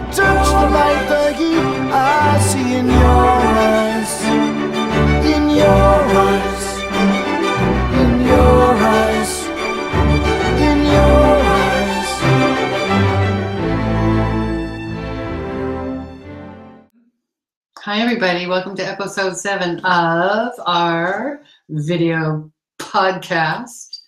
touch the light, the heat I see in your eyes, in your eyes, in your eyes, in your eyes. Hi everybody, welcome to episode 7 of our video podcast.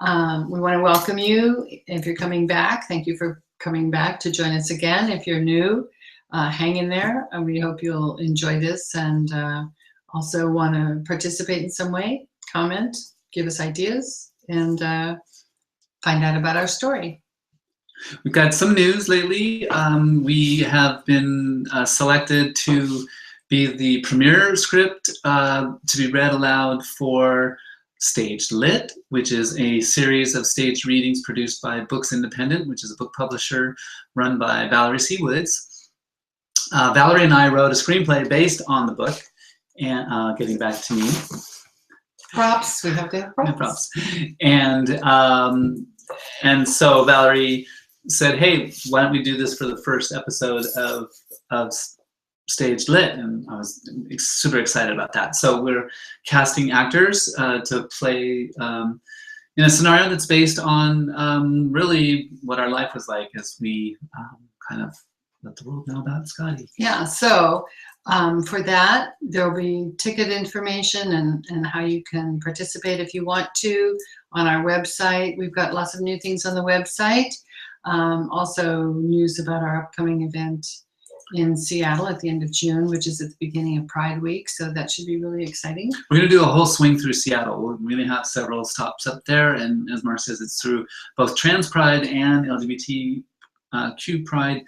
We want to welcome you. If you're coming back, thank you for coming back to join us again. If you're new, hang in there, and we hope you'll enjoy this and also want to participate in some way, comment, give us ideas, and find out about our story. We've got some news lately. We have been selected to be the premiere script to be read aloud for Staged Lit, which is a series of staged readings produced by Books Independent, which is a book publisher run by Valerie C. Woods. Valerie and I wrote a screenplay based on the book, and getting back to me. Props, we have to have props. Yeah, props. And so Valerie said, hey, why don't we do this for the first episode of Staged Lit? And I was super excited about that. So we're casting actors to play in a scenario that's based on really what our life was like as we kind of let the world know about Scottie. Yeah, so for that, there'll be ticket information and how you can participate if you want to on our website. We've got lots of new things on the website. Also news about our upcoming event in Seattle at the end of June, which is at the beginning of Pride Week. So that should be really exciting. We're going to do a whole swing through Seattle. We're going to have several stops up there. And as Marcy says, it's through both Trans Pride and LGBTQ Pride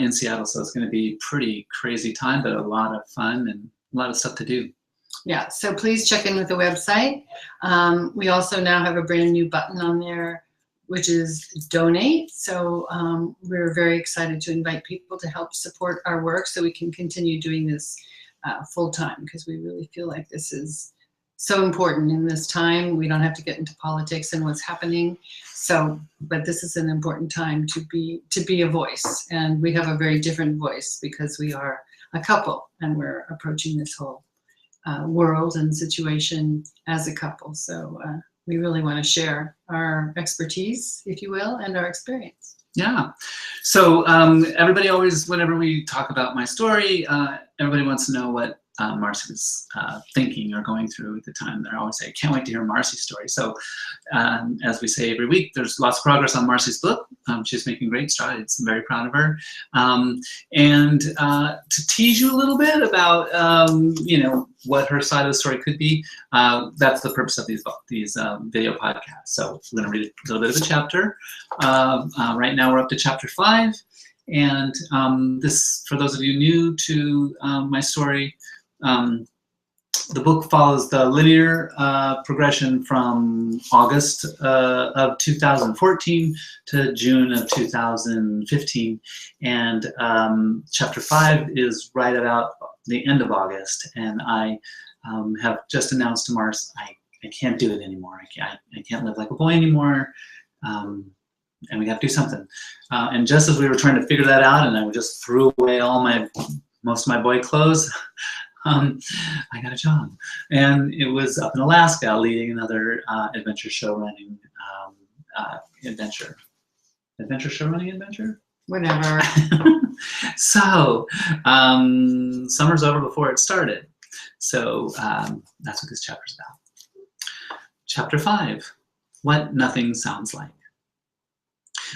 in Seattle. So it's going to be a pretty crazy time, but a lot of fun and a lot of stuff to do. Yeah, so please check in with the website. We also now have a brand new button on there, which is donate. So we're very excited to invite people to help support our work so we can continue doing this full time, because we really feel like this is so important in this time. We don't have to get into politics and what's happening. So, but this is an important time to be a voice, and we have a very different voice because we are a couple and we're approaching this whole world and situation as a couple. So we really want to share our expertise, if you will, and our experience. Yeah. So everybody always, whenever we talk about my story, everybody wants to know what Marcy was thinking or going through at the time. They're always saying, can't wait to hear Marcy's story. So as we say every week, there's lots of progress on Marcy's book. She's making great strides. I'm very proud of her. And to tease you a little bit about, you know, what her side of the story could be, that's the purpose of these video podcasts. So we're going to read a little bit of a chapter. Right now we're up to chapter 5. And this, for those of you new to my story, the book follows the linear progression from August of 2014 to June of 2015. And chapter 5 is right about the end of August. And I have just announced to Marcy, I can't do it anymore. I can't live like a boy anymore. And we have to do something. And just as we were trying to figure that out, and I just threw away most of my boy clothes, I got a job. And it was up in Alaska, leading another adventure show running adventure. Adventure show running adventure? Whatever. So summer's over before it started. So that's what this chapter's about. Chapter 5, What Nothing Sounds Like.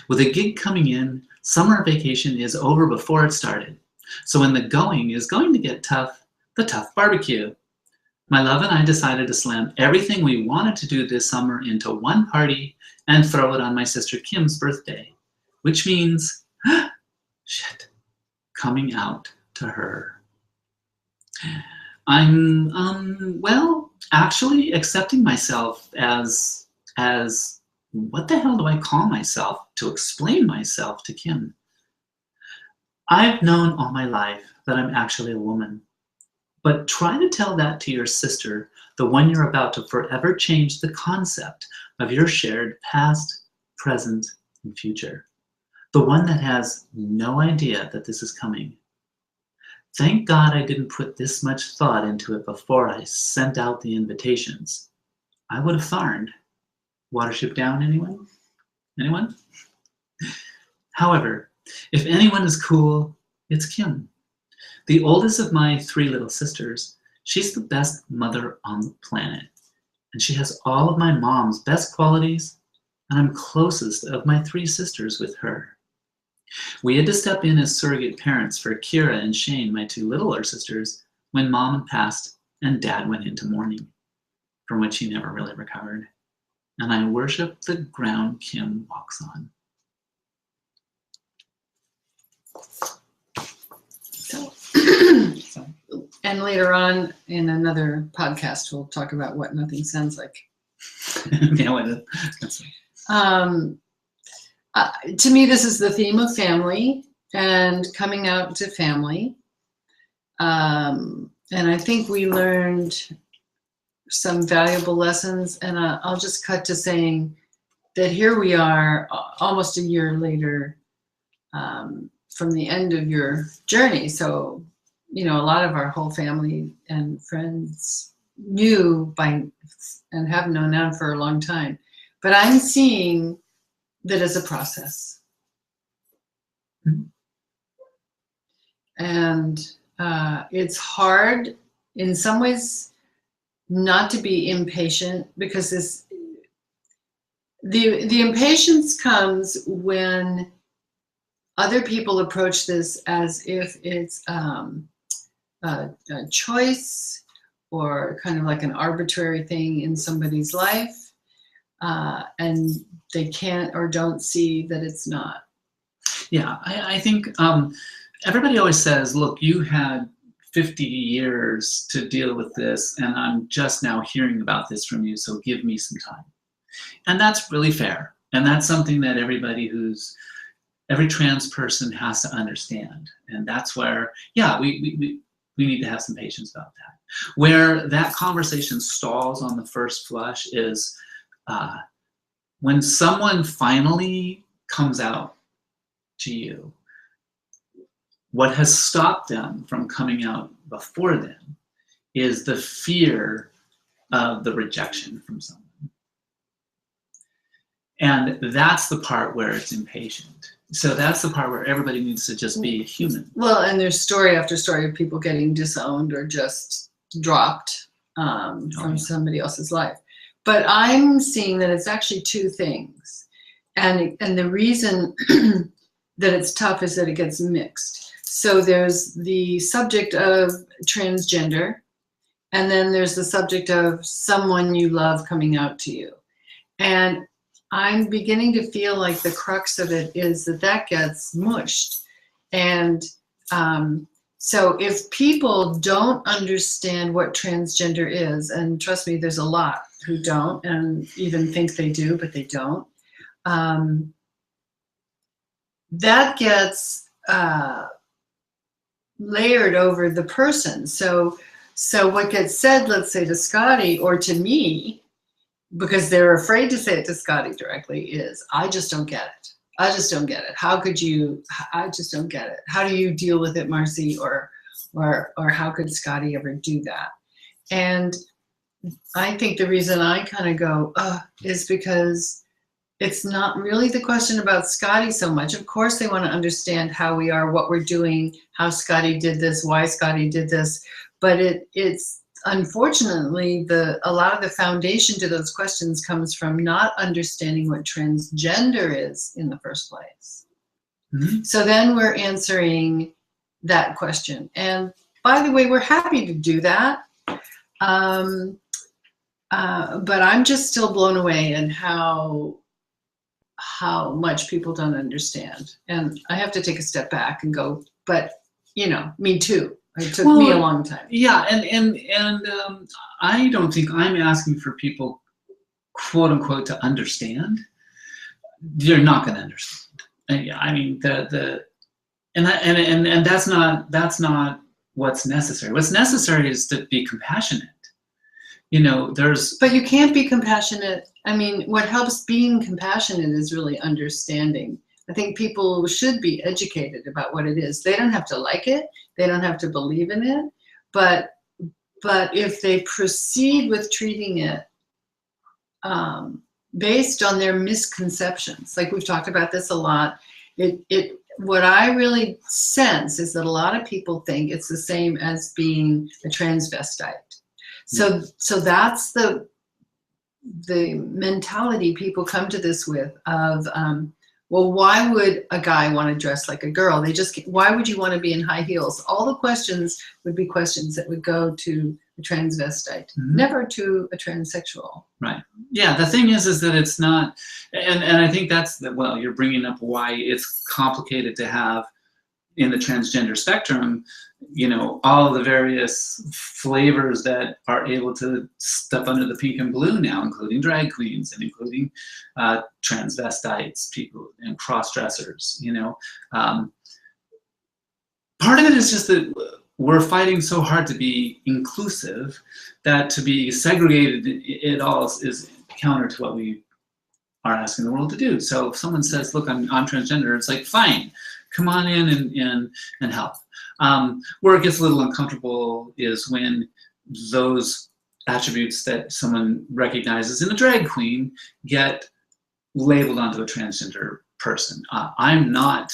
With a gig coming in, summer vacation is over before it started. So when the going is going to get tough, the tough barbecue. My love and I decided to slam everything we wanted to do this summer into one party and throw it on my sister Kim's birthday, which means, shit, coming out to her. I'm, well, actually accepting myself as what the hell do I call myself to explain myself to Kim? I've known all my life that I'm actually a woman, but try to tell that to your sister, the one you're about to forever change the concept of your shared past, present, and future. The one that has no idea that this is coming. Thank God I didn't put this much thought into it before I sent out the invitations. I would have farmed. Watership down, anyone? Anyone? However, if anyone is cool, it's Kim. The oldest of my 3 little sisters. She's the best mother on the planet. And she has all of my mom's best qualities, and I'm closest of my 3 sisters with her. We had to step in as surrogate parents for Kira and Shane, my 2 littler sisters, when Mom passed and Dad went into mourning, from which he never really recovered. And I worship the ground Kim walks on. So, and later on in another podcast, we'll talk about what nothing sounds like. Yeah, that's to me, this is the theme of family and coming out to family. And I think we learned some valuable lessons. And I'll just cut to saying that here we are almost a year later from the end of your journey. So, you know, a lot of our whole family and friends knew by and have known now for a long time. But I'm seeing that as a process. Mm-hmm. And it's hard in some ways not to be impatient, because the impatience comes when other people approach this as if it's a choice or kind of like an arbitrary thing in somebody's life, and they can't or don't see that it's not. Yeah, I think everybody always says, look, you had 50 years to deal with this, and I'm just now hearing about this from you, so give me some time. And that's really fair. And that's something that every trans person has to understand. And that's where, yeah, we need to have some patience about that. Where that conversation stalls on the first flush is when someone finally comes out to you. What has stopped them from coming out before then is the fear of the rejection from someone. And that's the part where it's impatient. So that's the part where everybody needs to just be human. Well, and there's story after story of people getting disowned or just dropped from somebody else's life. But I'm seeing that it's actually 2 things. And the reason that it's tough is that it gets mixed. So there's the subject of transgender, and then there's the subject of someone you love coming out to you. And I'm beginning to feel like the crux of it is that gets mushed. And so if people don't understand what transgender is, and trust me, there's a lot who don't and even think they do, but they don't, that gets layered over the person. So what gets said, let's say to Scottie or to me, because they're afraid to say it to Scottie directly, is, I just don't get it. I just don't get it. How could you? I just don't get it. How do you deal with it, Marcy? Or how could Scottie ever do that? And I think the reason I kind of go, is because it's not really the question about Scottie so much. Of course, they want to understand how we are, what we're doing, how Scottie did this, why Scottie did this. But it's unfortunately, a lot of the foundation to those questions comes from not understanding what transgender is in the first place. Mm-hmm. So then we're answering that question. And by the way, we're happy to do that. But I'm just still blown away at how much people don't understand. And I have to take a step back and go, but me too. It took me a long time. Yeah, and I don't think I'm asking for people, quote unquote, to understand. You're not going to understand. I mean, and that's not what's necessary. What's necessary is to be compassionate. But you can't be compassionate. I mean, what helps being compassionate is really understanding. I think people should be educated about what it is. They don't have to like it. They don't have to believe in it. But if they proceed with treating it based on their misconceptions, like we've talked about this a lot, what I really sense is that a lot of people think it's the same as being a transvestite. So that's the mentality people come to this with of, well, why would a guy want to dress like a girl? Why would you want to be in high heels? All the questions would be questions that would go to a transvestite, never to a transsexual. Right. Yeah. The thing is that it's not, and I think that's well, you're bringing up why it's complicated to have in the transgender spectrum, you know, all the various flavors that are able to step under the pink and blue now, including drag queens and including transvestites, people and cross-dressers, you know. Part of it is just that we're fighting so hard to be inclusive that to be segregated it all is counter to what we are asking the world to do. So if someone says, look, I'm transgender, it's like, fine, come on in and help. Where it gets a little uncomfortable is when those attributes that someone recognizes in a drag queen get labeled onto a transgender person. I'm not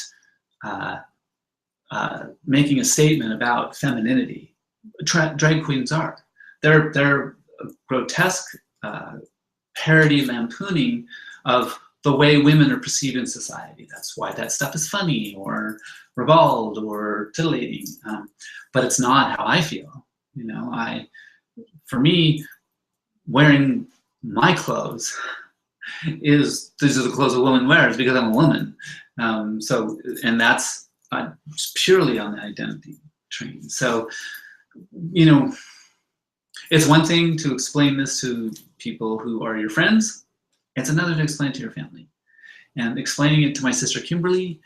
making a statement about femininity. Drag queens are. They're a grotesque parody lampooning of the way women are perceived in society. That's why that stuff is funny or ribald or titillating. But it's not how I feel. You know, for me, wearing my clothes these are the clothes a woman wears because I'm a woman. And that's purely on the identity train. So, you know, it's one thing to explain this to people who are your friends. It's another to explain it to your family. And explaining it to my sister Kimberly,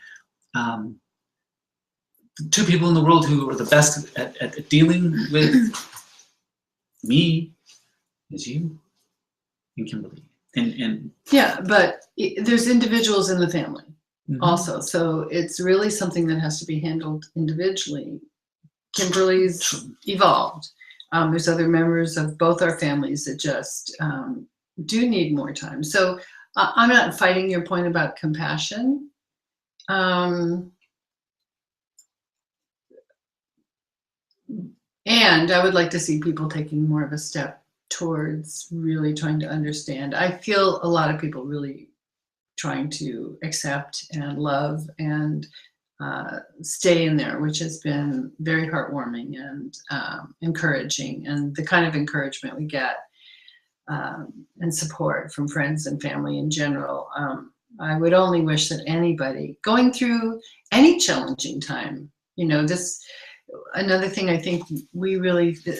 two people in the world who are the best at dealing with me is you and Kimberly. And yeah, but there's individuals in the family also. So it's really something that has to be handled individually. Kimberly's evolved. There's other members of both our families that just do need more time. So I'm not fighting your point about compassion. And I would like to see people taking more of a step towards really trying to understand. I feel a lot of people really trying to accept and love and stay in there, which has been very heartwarming and encouraging, and the kind of encouragement we get and support from friends and family in general. I would only wish that anybody going through any challenging time, you know, another thing I think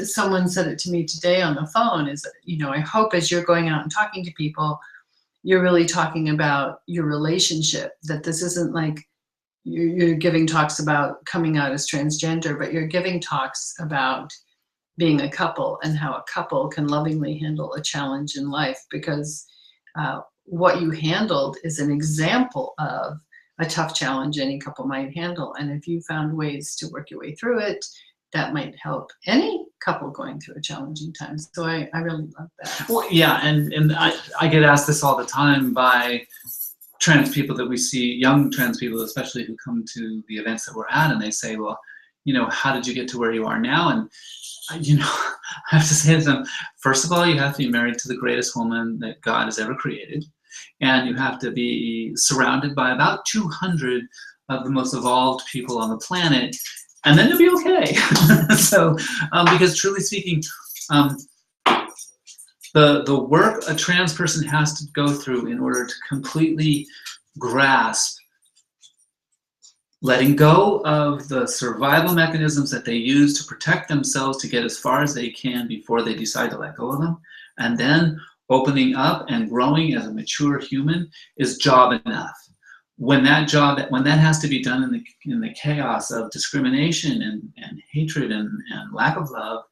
someone said it to me today on the phone is, you know, I hope as you're going out and talking to people, you're really talking about your relationship, that this isn't like you're giving talks about coming out as transgender, but you're giving talks about being a couple and how a couple can lovingly handle a challenge in life, because what you handled is an example of a tough challenge any couple might handle. And if you found ways to work your way through it, that might help any couple going through a challenging time. So I really love that. Well, yeah, and I get asked this all the time by trans people that we see, young trans people especially, who come to the events that we're at, and they say, well, you know, how did you get to where you are now? And, you know, I have to say to them, first of all, you have to be married to the greatest woman that God has ever created. And you have to be surrounded by about 200 of the most evolved people on the planet, and then you'll be okay. So, because truly speaking, the work a trans person has to go through in order to completely grasp letting go of the survival mechanisms that they use to protect themselves to get as far as they can before they decide to let go of them, and then opening up and growing as a mature human is job enough. When that has to be done in the chaos of discrimination and hatred and lack of love,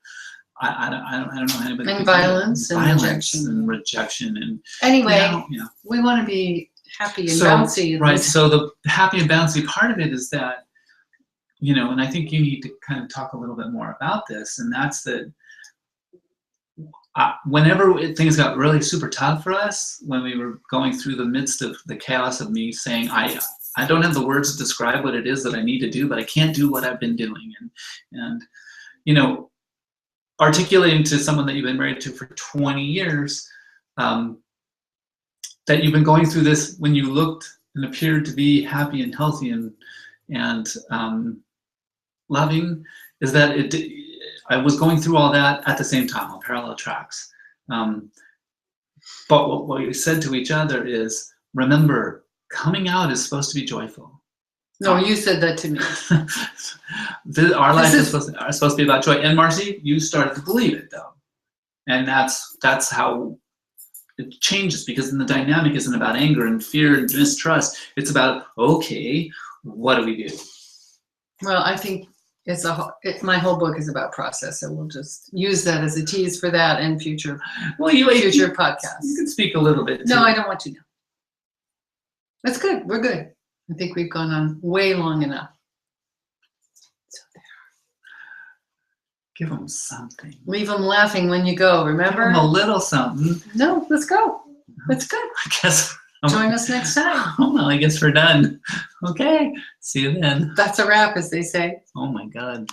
I don't know how anybody. And violence and rejection and anyway, you know. we want to be happy and bouncy. And right. So the happy and bouncy part of it is that, you know, and I think you need to kind of talk a little bit more about this, and that's that whenever things got really super tough for us, when we were going through the midst of the chaos of me saying, I don't have the words to describe what it is that I need to do, but I can't do what I've been doing. And you know, articulating to someone that you've been married to for 20 years, that you've been going through this when you looked and appeared to be happy and healthy and loving, is that I was going through all that at the same time on parallel tracks. But what we said to each other is, remember, coming out is supposed to be joyful. No, you said that to me. Our life is supposed to be about joy. And Marcy, you started to believe it though. And that's how it changes, because then the dynamic isn't about anger and fear and mistrust. It's about, okay, what do we do? Well, I think my whole book is about process, so we'll just use that as a tease for that and future podcasts. You can speak a little bit. No, I don't want to know. That's good. We're good. I think we've gone on way long enough. So there. Give them something. Leave them laughing when you go, remember? Give them a little something. No, let's go. That's good. I guess. Join us next time. Oh, well, I guess we're done. Okay. See you then. That's a wrap, as they say. Oh my God.